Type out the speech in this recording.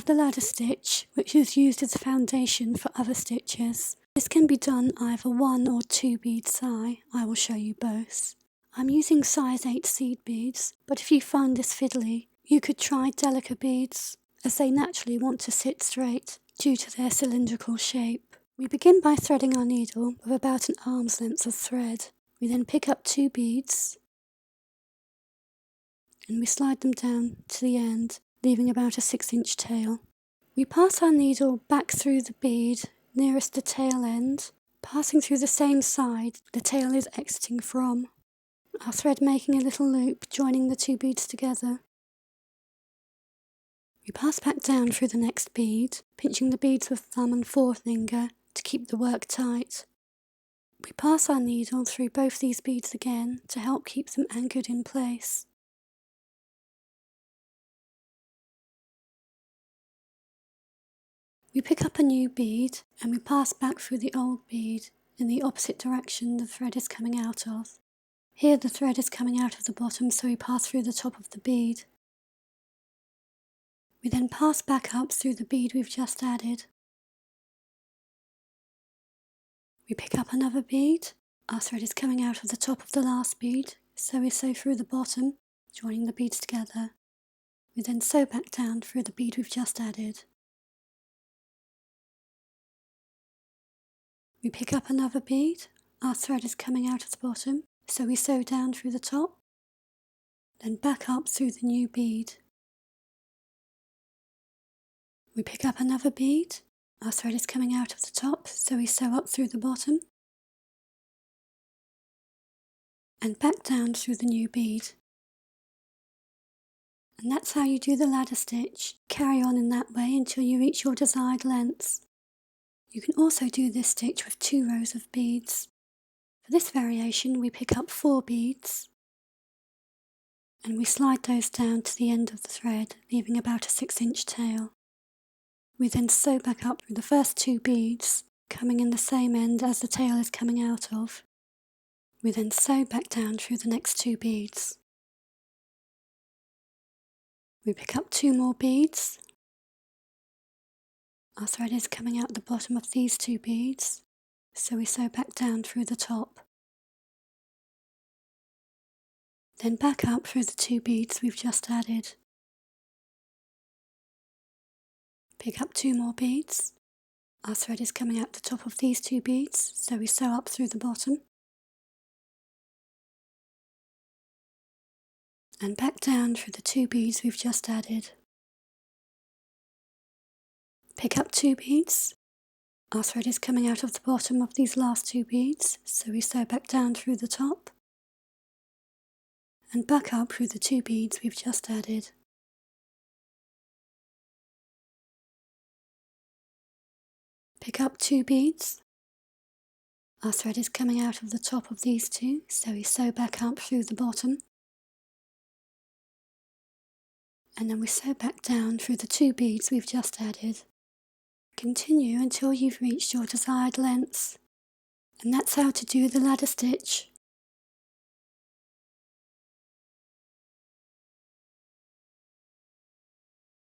the ladder stitch, which is used as a foundation for other stitches. This can be done either 1 or 2 beads high. I will show you both. I'm using size 8 seed beads, but if you find this fiddly, you could try delicate beads, as they naturally want to sit straight due to their cylindrical shape. We begin by threading our needle with about an arm's length of thread. We then pick up 2 beads and we slide them down to the end, leaving about a 6-inch tail. We pass our needle back through the bead nearest the tail end, passing through the same side the tail is exiting from, our thread making a little loop joining the 2 beads together. We pass back down through the next bead, pinching the beads with thumb and forefinger to keep the work tight. We pass our needle through both these beads again to help keep them anchored in place. We pick up a new bead and we pass back through the old bead in the opposite direction the thread is coming out of. Here the thread is coming out of the bottom, so we pass through the top of the bead. We then pass back up through the bead we've just added. We pick up another bead. Our thread is coming out of the top of the last bead, so we sew through the bottom, joining the beads together. We then sew back down through the bead we've just added. We pick up another bead. Our thread is coming out of the bottom, so we sew down through the top, then back up through the new bead. We pick up another bead. Our thread is coming out of the top, so we sew up through the bottom and back down through the new bead. And that's how you do the ladder stitch. Carry on in that way until you reach your desired lengths. You can also do this stitch with 2 rows of beads. For this variation we pick up 4 beads and we slide those down to the end of the thread, leaving about a 6-inch tail. We then sew back up through the first 2 beads, coming in the same end as the tail is coming out of. We then sew back down through the next 2 beads. We pick up 2 more beads. Our thread is coming out the bottom of these 2 beads, so we sew back down through the top. Then back up through the 2 beads we've just added. Pick up 2 more beads. Our thread is coming out the top of these 2 beads, so we sew up through the bottom. And back down through the 2 beads we've just added. Pick up 2 beads. Our thread is coming out of the bottom of these last 2 beads, so we sew back down through the top and back up through the 2 beads we've just added. Pick up 2 beads. Our thread is coming out of the top of these 2, so we sew back up through the bottom. And then we sew back down through the 2 beads we've just added. Continue until you've reached your desired lengths. And that's how to do the ladder stitch.